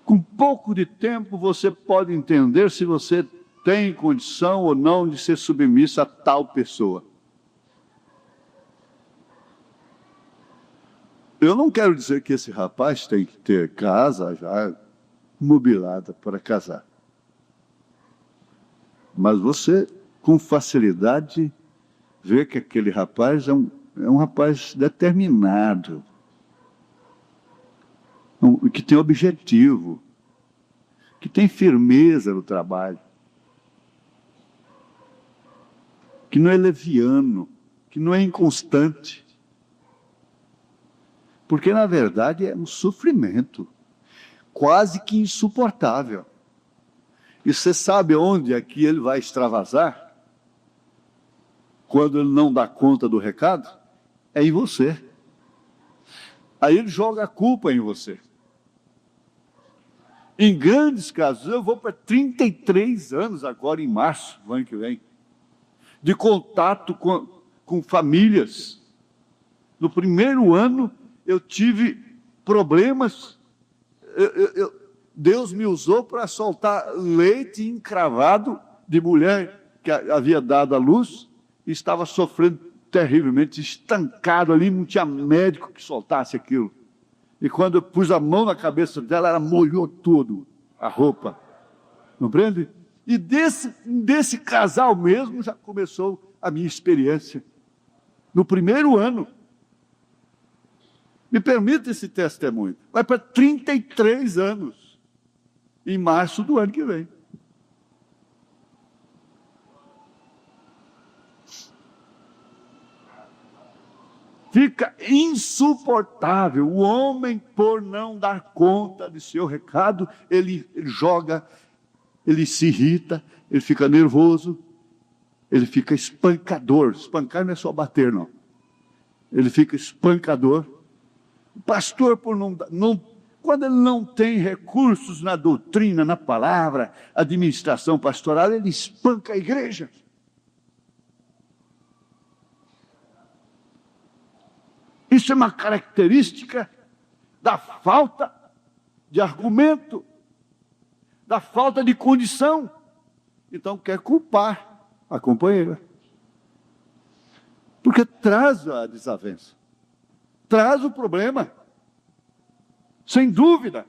Com pouco de tempo você pode entender se você tem condição ou não de ser submissa a tal pessoa. Eu não quero dizer que esse rapaz tem que ter casa já mobilada para casar. Mas você, com facilidade, vê que aquele rapaz é um rapaz determinado, que tem objetivo, que tem firmeza no trabalho, que não é leviano, que não é inconstante. Porque, na verdade, é um sofrimento quase que insuportável. E você sabe onde é que ele vai extravasar? Quando ele não dá conta do recado? É em você. Aí ele joga a culpa em você. Em grandes casos, eu vou para 33 anos agora, em março, do ano que vem, de contato com famílias. No primeiro ano, eu tive problemas. Deus me usou para soltar leite encravado de mulher que havia dado à luz e estava sofrendo terrivelmente, estancado ali, não tinha médico que soltasse aquilo. E quando eu pus a mão na cabeça dela, ela molhou tudo, a roupa. Compreende? E desse casal mesmo já começou a minha experiência. No primeiro ano. Me permita esse testemunho. Vai para 33 anos. Em março do ano que vem. Fica insuportável. O homem, por não dar conta de seu recado, ele joga, ele se irrita, ele fica nervoso, ele fica espancador. Espancar não é só bater, não. Ele fica espancador. O pastor, quando ele não tem recursos na doutrina, na palavra, administração pastoral, ele espanca a igreja. Isso é uma característica da falta de argumento, da falta de condição. Então quer culpar a companheira. Porque traz a desavença, traz o problema, sem dúvida.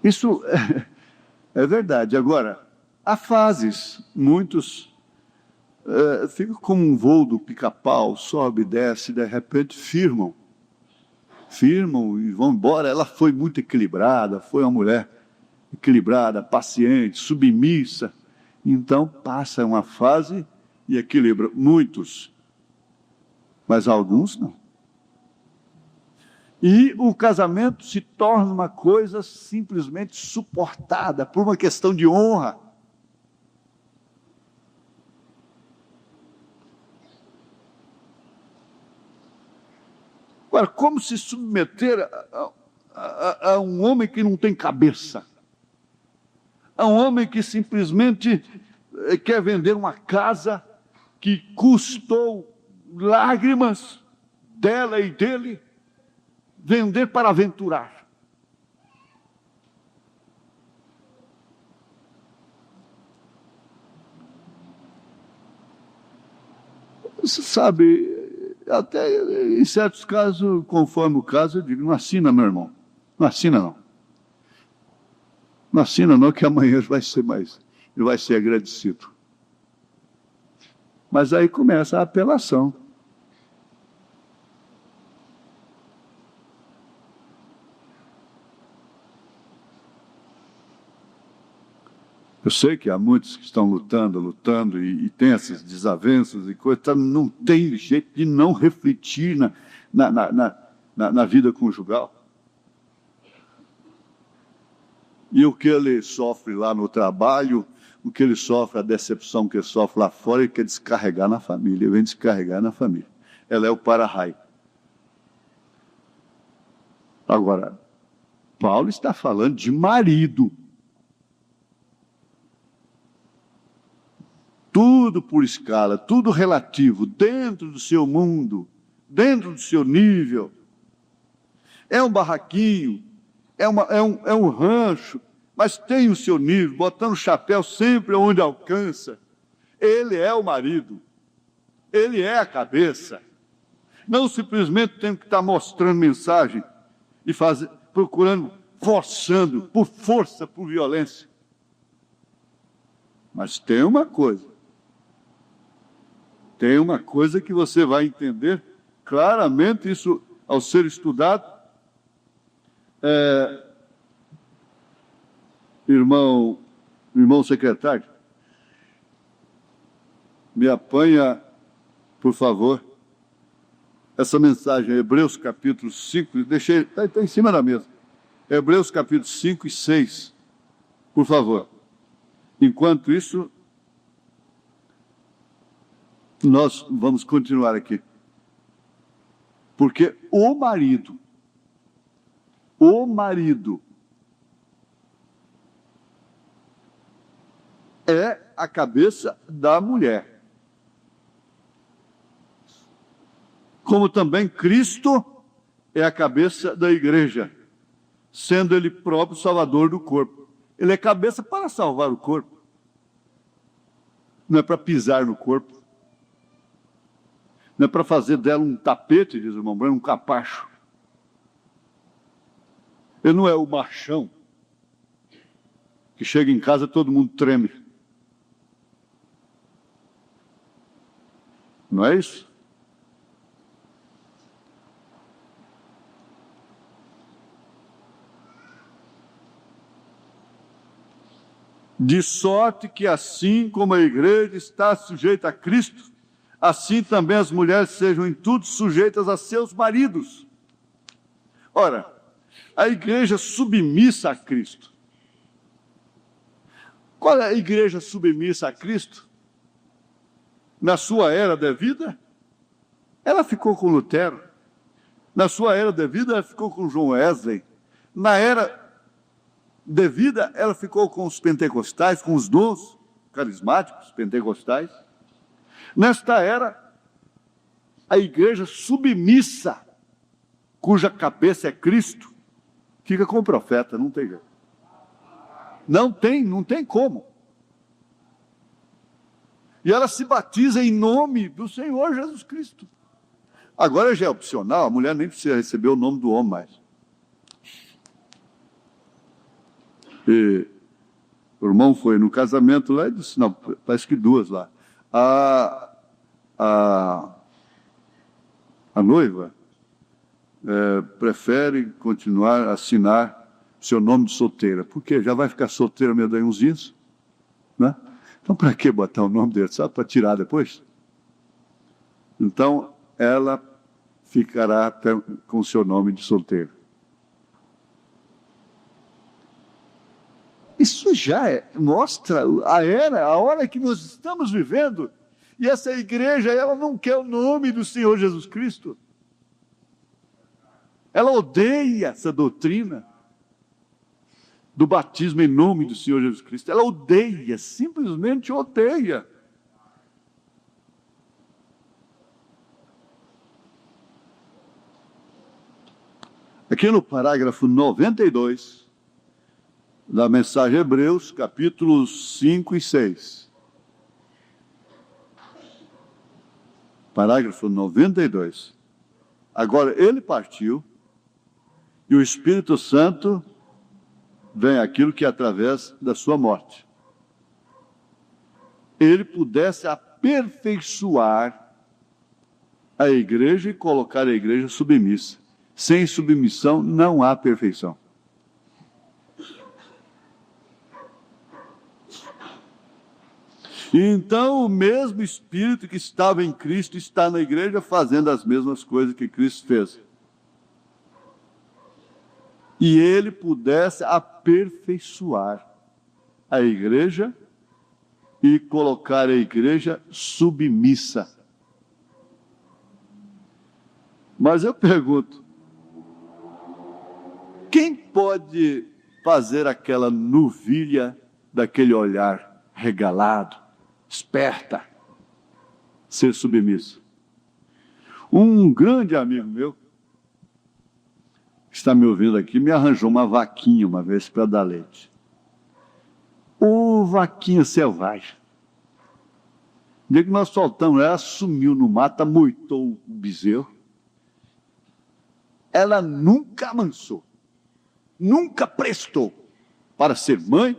Isso é verdade. Agora, há fases, muitos ficam como um voo do pica-pau, sobe, desce, de repente firmam e vão embora. Ela foi muito equilibrada, foi uma mulher equilibrada, paciente, submissa. Então passa uma fase e equilibra. Muitos, mas alguns não. E o casamento se torna uma coisa simplesmente suportada por uma questão de honra. Agora, como se submeter a um homem que não tem cabeça? A um homem que simplesmente quer vender uma casa que custou lágrimas dela e dele, vender para aventurar. Você sabe, até em certos casos, conforme o caso, eu digo, não assina, meu irmão. Não assina, não. Não assina, não, que amanhã ele vai ser agradecido. Mas aí começa a apelação. Eu sei que há muitos que estão lutando e tem essas desavenças e coisas, não tem jeito de não refletir na vida conjugal. E o que ele sofre lá no trabalho, o que ele sofre, a decepção que ele sofre lá fora, ele quer descarregar na família, ele vem descarregar na família. Ela é o para-raio. Agora, Paulo está falando de marido. Tudo por escala, tudo relativo, dentro do seu mundo, dentro do seu nível. É um barraquinho, é um rancho, mas tem o seu nível, botando o chapéu sempre onde alcança. Ele é o marido, ele é a cabeça. Não simplesmente tem que estar mostrando mensagem e procurando, forçando, por força, por violência. Mas tem uma coisa que você vai entender claramente, isso ao ser estudado. Irmão secretário, me apanha, por favor, essa mensagem, Hebreus capítulo 5, está em cima da mesa. Hebreus capítulo 5 e 6, por favor. Enquanto isso, nós vamos continuar aqui. Porque o marido é a cabeça da mulher. Como também Cristo é a cabeça da igreja, sendo ele próprio salvador do corpo. Ele é cabeça para salvar o corpo. Não é para pisar no corpo. Não é para fazer dela um tapete, diz o irmão Branco, um capacho. Ele não é o machão que chega em casa e todo mundo treme. Não é isso? De sorte que assim como a igreja está sujeita a Cristo, assim também as mulheres sejam em tudo sujeitas a seus maridos. Ora, a igreja submissa a Cristo. Qual é a igreja submissa a Cristo? Na sua era devida, ela ficou com Lutero. Na sua era devida, ela ficou com John Wesley. Na era devida, ela ficou com os pentecostais, com os dons carismáticos pentecostais. Nesta era, a igreja submissa, cuja cabeça é Cristo, fica com o profeta, não tem jeito. Não tem como. E ela se batiza em nome do Senhor Jesus Cristo. Agora já é opcional, a mulher nem precisa receber o nome do homem mais. E o irmão foi no casamento lá e disse, não, parece que duas lá. A noiva prefere continuar a assinar seu nome de solteira. Por quê? Já vai ficar solteira meio daí uns dias, né? Então, para que botar o nome dele? Só para tirar depois? Então, ela ficará com o seu nome de solteira. Isso já mostra a hora que nós estamos vivendo. E essa igreja, ela não quer o nome do Senhor Jesus Cristo. Ela odeia essa doutrina. do batismo em nome do Senhor Jesus Cristo. Ela odeia, simplesmente odeia. Aqui no parágrafo 92 da mensagem Hebreus, capítulos 5 e 6. Parágrafo 92. Agora, ele partiu e o Espírito Santo vem aquilo que é através da sua morte. Ele pudesse aperfeiçoar a igreja e colocar a igreja submissa. Sem submissão não há perfeição. E então o mesmo Espírito que estava em Cristo está na igreja fazendo as mesmas coisas que Cristo fez. E ele pudesse aperfeiçoar a igreja e colocar a igreja submissa. Mas eu pergunto, quem pode fazer aquela novilha daquele olhar regalado, esperta, ser submissa? Um grande amigo meu, que está me ouvindo aqui, me arranjou uma vaquinha uma vez para dar leite. Ô, vaquinha selvagem. No dia que nós soltamos, ela sumiu no mato, amoitou o bezerro. Ela nunca amansou, nunca prestou para ser mãe,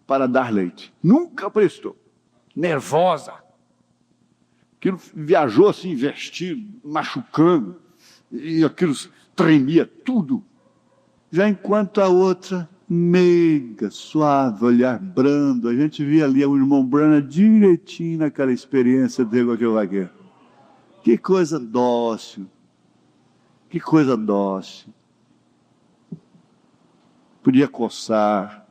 para dar leite. Nunca prestou. Nervosa. Aquilo viajou assim, vestido, machucando, e aquilo tremia tudo. Já enquanto a outra, meiga, suave, olhar brando, a gente via ali o irmão Brana direitinho naquela experiência dele com aquele vaqueiro. Que coisa dócil. Que coisa dócil. Podia coçar.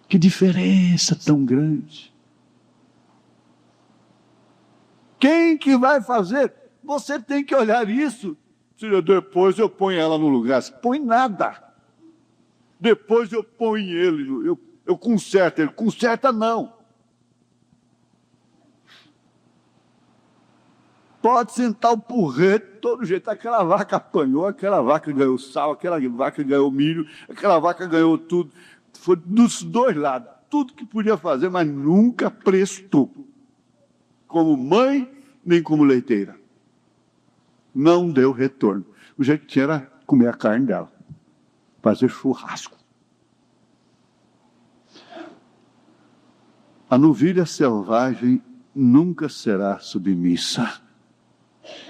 Que diferença tão grande. Quem que vai fazer? Você tem que olhar isso. Depois eu ponho ela no lugar. Põe nada. Depois eu ponho ele. Eu conserto ele. Conserta não. Pode sentar o porrete de todo jeito. Aquela vaca apanhou, aquela vaca ganhou sal, aquela vaca ganhou milho, aquela vaca ganhou tudo. Foi dos dois lados. Tudo que podia fazer, mas nunca prestou. Como mãe, nem como leiteira. Não deu retorno. O jeito que tinha era comer a carne dela. Fazer churrasco. A novilha selvagem nunca será submissa.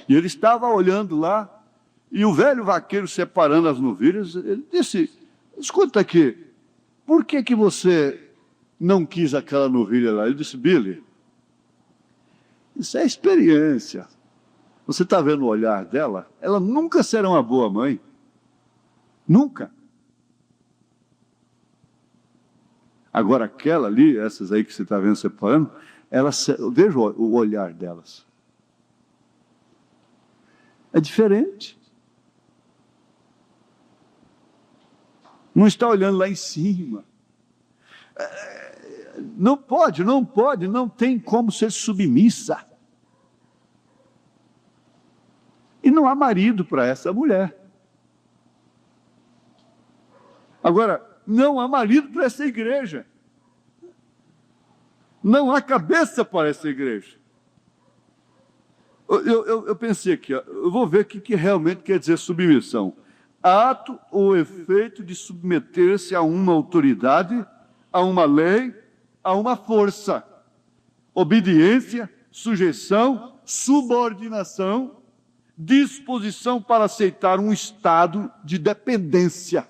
E ele estava olhando lá, e o velho vaqueiro separando as novilhas, ele disse, escuta aqui, por que você não quis aquela novilha lá? Ele disse, Billy, isso é experiência. Você está vendo o olhar dela? Ela nunca será uma boa mãe. Nunca. Agora aquela ali, essas aí que você está vendo separando, veja o olhar delas. É diferente. Não está olhando lá em cima. Não pode, não tem como ser submissa. E não há marido para essa mulher. Agora, não há marido para essa igreja. Não há cabeça para essa igreja. Eu pensei aqui, eu vou ver o que realmente quer dizer submissão. Ato ou efeito de submeter-se a uma autoridade, a uma lei, a uma força. Obediência, sujeição, subordinação, disposição para aceitar um estado de dependência.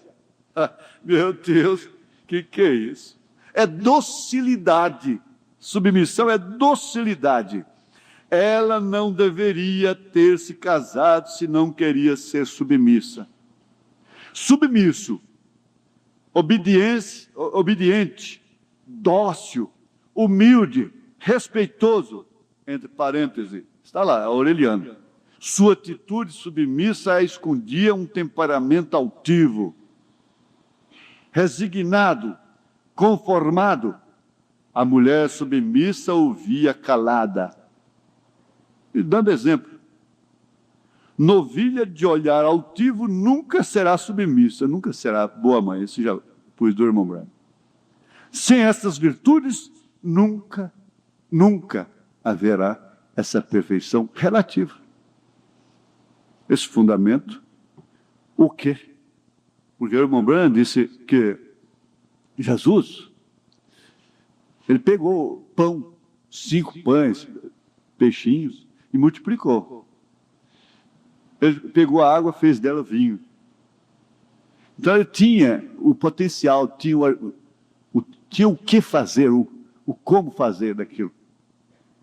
Meu Deus, o que é isso? É docilidade. Submissão é docilidade. Ela não deveria ter se casado se não queria ser submissa. Submisso, obediente, dócil, humilde, respeitoso, entre parênteses, está lá, Aureliano. Sua atitude submissa escondia um temperamento altivo, resignado, conformado. A mulher submissa ouvia calada. E dando exemplo, novilha de olhar altivo nunca será submissa, nunca será boa mãe. Esse já pus do irmão Branco. Sem essas virtudes, nunca haverá essa perfeição relativa. Esse fundamento, o quê? Porque o irmão Branco disse que Jesus, ele pegou pão, 5 pães, peixinhos, e multiplicou. Ele pegou a água, fez dela vinho. Então ele tinha o potencial, tinha o que fazer, o como fazer daquilo,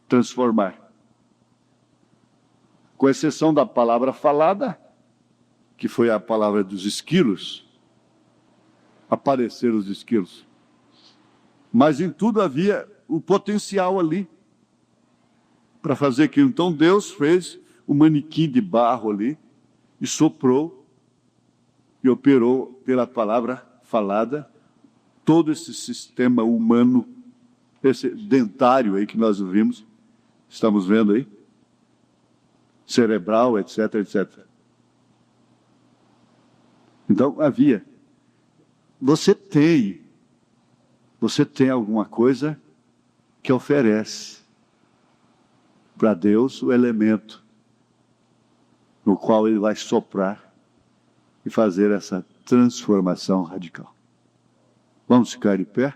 transformar. Com exceção da palavra falada, que foi a palavra dos esquilos, apareceram os esquilos. Mas em tudo havia o potencial ali para fazer aquilo. Então Deus fez o manequim de barro ali e soprou e operou pela palavra falada todo esse sistema humano, esse dentário aí que nós vimos, estamos vendo aí, cerebral, etc, etc. Então havia. Você tem alguma coisa que oferece para Deus o elemento no qual Ele vai soprar e fazer essa transformação radical. Vamos ficar de pé?